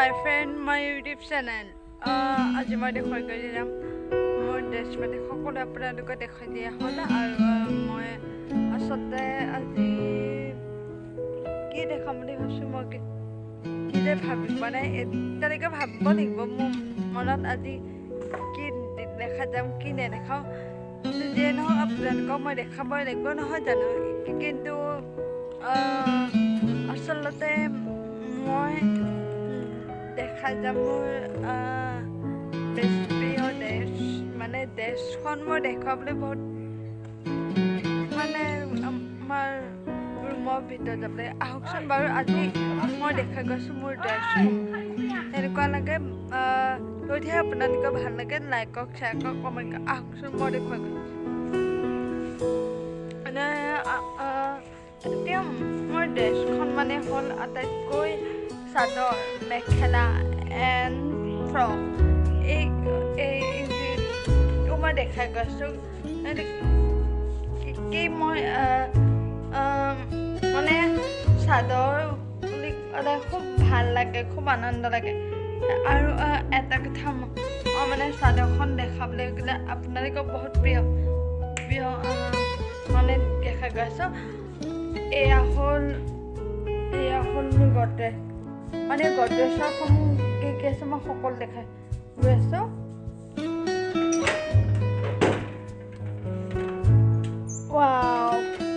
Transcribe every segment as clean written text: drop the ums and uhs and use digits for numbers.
Hi friend, my YouTube channel. আজি মই দেখুৱাই গৈ যাম মোৰ ড্ৰেছ মানে সকলো আপোনালোকে দেখাই দিয়া হ'ল আৰু মই আচলতে আজি কি দেখাম বুলি ভাবিছোঁ মই কি যে ভাবিম মানে তেনেকৈ ভাবিব লাগিব মোৰ মনত আজি কি দেখা যাম কি নেদেখাওঁ যিয়ে নহওক আপোনালোকক মই দেখাবই লাগিব নহয় জানো কিন্তু আচলতে মই দেখা যাম মোৰ বেষ্ট প্ৰিয় দেশ মানে দেশখন মই দেখুৱাবলৈ বহুত মানে আমাৰ ৰুমৰ ভিতৰত যাবলৈ আহকচোন বাৰু আজি মই দেখা গৈছোঁ মোৰ দেশখন এনেকুৱা লাগে যদিহে আপোনালোকৰ ভাল লাগে লাইক কৰক শ্বেয়াৰ কৰক কমেণ্ট কৰক আহকচোন মই দেখুৱাই গৈছোঁ মানে এতিয়া মোৰ দেশখন মানে হ'ল আটাইতকৈ চাদৰ মেখেলা এণ্ড ফ্ৰক এইটো মই দেখাই গৈছোঁ কি মই মানে চাদৰ বুলি ক'লে খুব ভাল লাগে খুব আনন্দ লাগে আৰু এটা কথা মই মানে চাদৰখন দেখাবলৈ গ'লে আপোনালোকৰ বহুত প্ৰিয় মানে দেখাই গৈছোঁ এয়া হ'ল godress মানে godressৰ সমূহ কি আছে মই সকলো দেখাই গৈ আছোঁ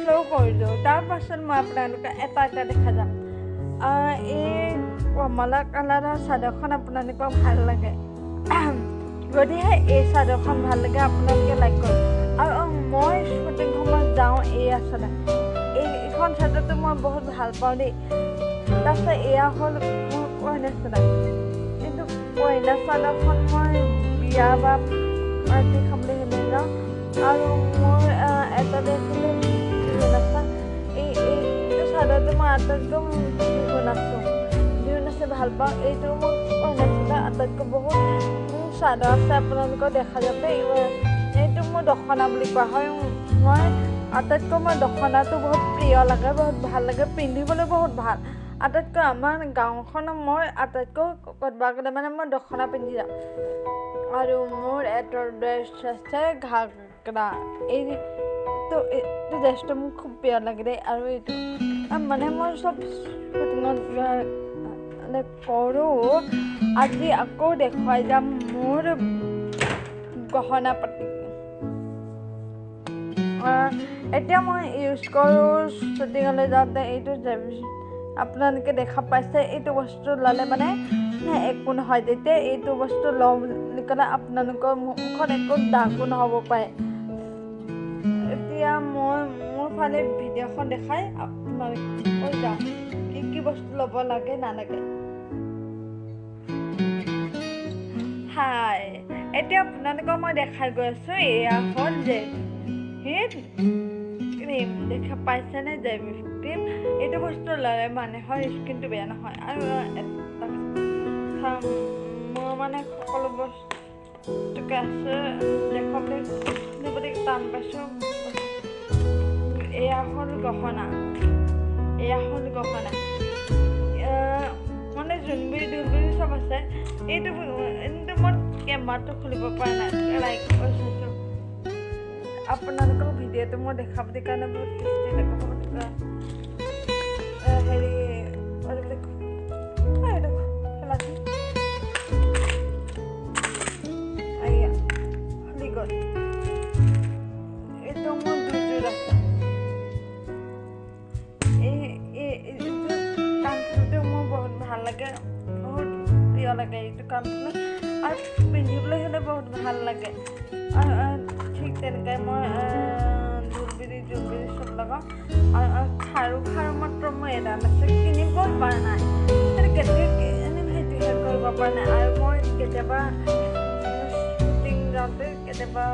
ফ্ল' কৰিলোঁ তাৰপাছত মই আপোনালোকে এটা দেখা যাম এই কমলা কালাৰৰ চাদৰখন আপোনালোকক ভাল লাগে যদিহে এই চাদৰখন ভাল লাগে আপোনালোকে লাইক কৰক আৰু মই শ্বুটিং সময়ত যাওঁ এই আচলতে এইখন চাদৰটো মই বহুত ভাল পাওঁ দেই তাৰপিছত এয়া হ'ল মোৰ কইনা চাদৰ কিন্তু কইনা চাদৰখন মই বিয়া বা পাৰ্টি খাবলৈ হ'লে যাওঁ আৰু মোৰ এটা দেখিলে এইটো চাদৰটো মই আটাইতকৈ বিহু নাচি ভাল পাওঁ এইটো মোৰ কইনা চাদৰ আটাইতকৈ বহুত মোৰ চাদৰ আছে আপোনালোকৰ দেখা যাব এইটো মোৰ দখনা বুলি কোৱা হয় মই আটাইতকৈ মই দখনাটো বহুত প্ৰিয় লাগে বহুত ভাল লাগে পিন্ধিবলৈ বহুত ভাল আটাইতকৈ আমাৰ গাঁওখনত মই আটাইতকৈ ক'ৰবাত গ'লে মানে মই দখনা পিন্ধি যাওঁ আৰু মোৰ এটা ড্ৰেছ আছে ঘাগৰা এইটো ড্ৰেছটো মোক খুব প্ৰিয় লাগে দেই আৰু এইটো মানে মই চব শ্বুটিঙত মানে কৰোঁ আজি আকৌ দেখুৱাই যাম মোৰ গহনা পাতি এতিয়া মই ইউজ কৰোঁ শ্বুটিঙলৈ যাওঁতে এইটো আপোনালোকে দেখা পাইছে এইটো বস্তু ল'লে মানে একো নহয় যেতিয়া এইটো বস্তু লওঁ বুলি ক'লে আপোনালোকৰ মুখত একো দাগো নহ'ব পাৰে এতিয়া মই মোৰ ফালে ভিডিঅ'খন দেখাই আপোনালোকে যাওঁ কি বস্তু ল'ব লাগে নালাগে হাই এতিয়া আপোনালোকক মই দেখাই গৈ আছোঁ এয়া হ'ল ক্ৰীম দেখা পাইছেনে জেভিভ ক্ৰীম এইটো বস্তু ল'লে মানুহৰ স্কিনটো বেয়া নহয় আৰু মোৰ মানে সকলো বস্তুকে আছে দেখাবলৈ টান পাইছোঁ এয়া হ'ল গহনা মানে জোনবিৰি দোলবিৰি চব আছে এইটো মই কেমেৰাটো খুলিব পৰা নাই লাইক কৈছোঁ আপোনালোকৰ ভিডিঅ'টো মই দেখাবলৈ কাৰণে বহুত টেষ্টি লাগে বহুত হেৰি খুলি গ'ল এইটো মোৰ দুযোৰ আছে এইটো কাণফুলটো মোৰ বহুত ভাল লাগে বহুত প্ৰিয় লাগে এইটো কাণফুল আৰু পিন্ধিবলৈ হ'লে বহুত ভাল লাগে ঠিক তেনেকৈ মই জোনবিৰি চব লগাওঁ আৰু খাৰু মাত্ৰ মই এডাল আছে কিনিবই পৰা নাই সেইটোহে কৰিব পৰা নাই আৰু মই কেতিয়াবা শ্বুটিং যাওঁতে কেতিয়াবা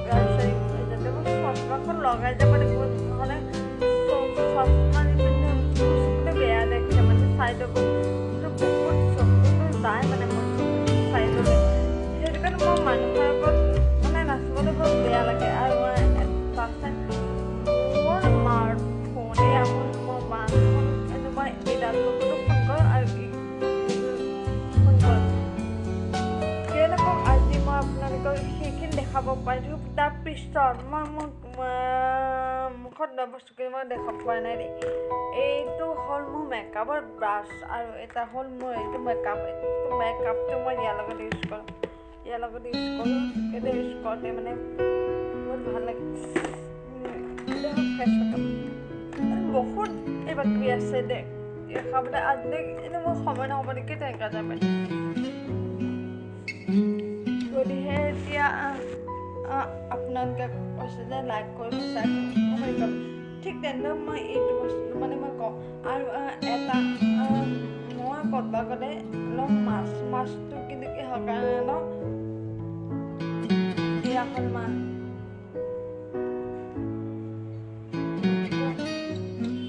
গাড়ী চাড়ী যাওঁতে মই চশমাখন লগাই যাব লাগিব নহ'লে চশমা নিপিন্ধে বেয়া দেখে মানে চাইডৰ বস্তুটো বহুত চকুটো যায় মানে মই চাই ল'লে সেইটো কাৰণে মই মানুহৰ আগত মানে নাচিবলৈ বহুত বেয়া লাগে আৰু মই মোৰ মাৰ ফোনে মোৰ মাৰ ফোন মই এডাল ফোন কৰোঁ আৰু ঈশ্বৰ মই মুখত বস্তুখিনি মই দেখা পোৱা নাই দেই এইটো হ'ল মোৰ মেকআপৰ ব্ৰাছ আৰু এটা হ'ল মোৰ এইটো মেকআপটো মই ইয়াৰ লগত ইউজ কৰোঁ এইটো ইউজ কৰোঁতে মানে বহুত ভাল লাগে এইটো হ'ল ফ্ৰেছ মেকআপ বহুত এইবাৰ কিবি আছে দে দেখাবলৈ আজি এইটো মোৰ সময় নহ'ব নেকি তেনেকুৱা যাবে গতিকে এতিয়া আপোনালোকে কৈছে যে লাইক কৰিব শ্বেয়াৰ কৰিব ঠিক তেনেদৰে মই এইটো বস্তু মানে মই কওঁ আৰু এটা মই ক'ৰবাত গ'লে অলপ মাছটো কিন্তু কি হয় কাৰণে ন এয়া হ'ল মাছ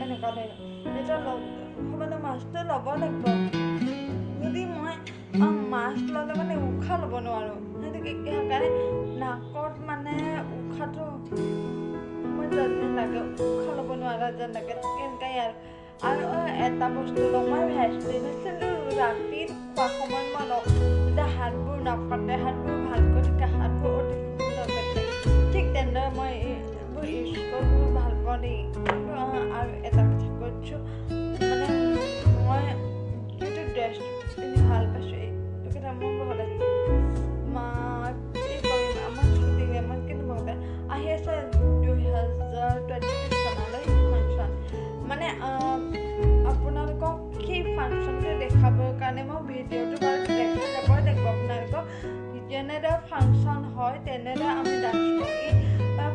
এনেকুৱা দেই যেতিয়া মানে মাছটো ল'ব লাগিব যদি মই মাছ ল'লে মানে উশাহ ল'ব নোৱাৰোঁ সেইটো কি হয় কাৰণে নাকত মানে উশাহটো মই যেন লাগে উশাহ ল'ব নোৱাৰা যেন লাগে তেনেকৈ আৰু এটা বস্তু লওঁ মই ভেচলিনটো ৰাতি খোৱা সময়ত মই লওঁ যেতিয়া হাতবোৰ নাফাটে হাতবোৰ ভালকৈ থাকে হাতবোৰ অতি সুন্দৰ হৈ থাকে ঠিক তেনেদৰে মই এইবোৰ ইউজ কৰি বহুত ভাল পাওঁ দেই আৰু এটা কথা কৈছোঁ মানে মই যিটো ড্ৰেছ পিন্ধি ভাল পাইছোঁ এইটো কথা মোৰ বহুত আছে আমাৰ শ্বুটিং আমাৰ কিন্তু বহুত আহি আছে 2022 চনলৈ ফাংচন মানে আপোনালোকক সেই ফাংচনটো দেখাবৰ কাৰণে মই ভিডিঅ'টো বাৰু দেখা যাবই লাগিব আপোনালোকক যেনেদৰে ফাংচন হয় তেনেদৰে আমি ডান্স কৰি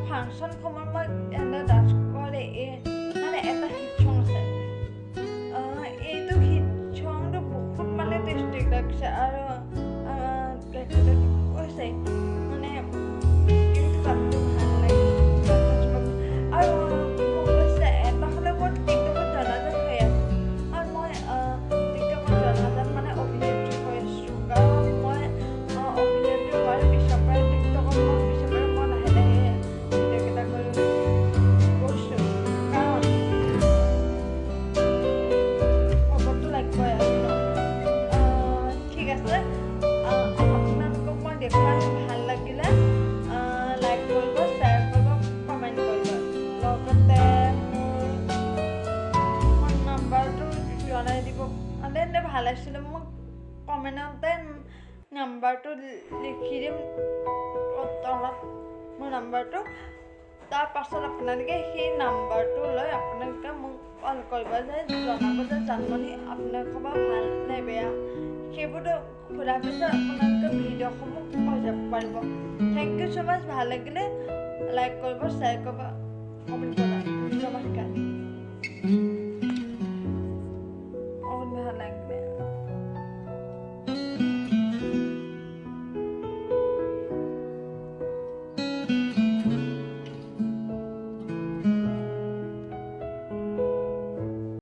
ফাংচন সময়ত মই এনেদৰে ডান্স কৰে মানে এটা হিট চং আছে এইটো হিট চংটো বহুত মানে টেষ্টি লাগিছে আৰু কৈছে মানে গানটো ভাল লাগিছে আৰু মোক কৈছে এটা হ'লে মই টিকটকত জনাজাত হৈ আছোঁ আৰু মই টিকটকত জনাজাত মানে অভিনেত্ৰী হৈ আছোঁ কাৰণ মই অভিনেত্ৰী হোৱাৰ পিছৰ পৰাই টিকটকত মই পিছৰ পৰাই মই লাহে লাহে ভিডিঅ'কেইটা কৰি গৈছোঁ কাৰণ খবৰটো লাগিবই আৰু ঠিক আছে আপোনালোকক মই দেখুৱাই ভাল লাগিলে লাইক কৰিব শ্বেয়াৰ কৰিব কমেণ্ট কৰিব লগতে মোৰ নাম্বাৰটো জনাই দিব তেন্তে ভাল আছিলে মোক কমেণ্টতে নাম্বাৰটো লিখি দিম তলত মোৰ নাম্বাৰটো তাৰ পাছত আপোনালোকে সেই নাম্বাৰটো লৈ আপোনালোকে মোক কল কৰিব যে জনাব যে জানমণি আপোনাৰ খবৰ ভাল নে বেয়া সেইবোৰতো সোধাৰ পিছত আপোনালোকে ভিডিঅ'সমূহ কৈ যাব পাৰিব থেংক ইউ ছ' মাছ ভাল লাগিলে লাইক কৰিব শ্বেয়াৰ কৰিব কমেণ্ট কৰিব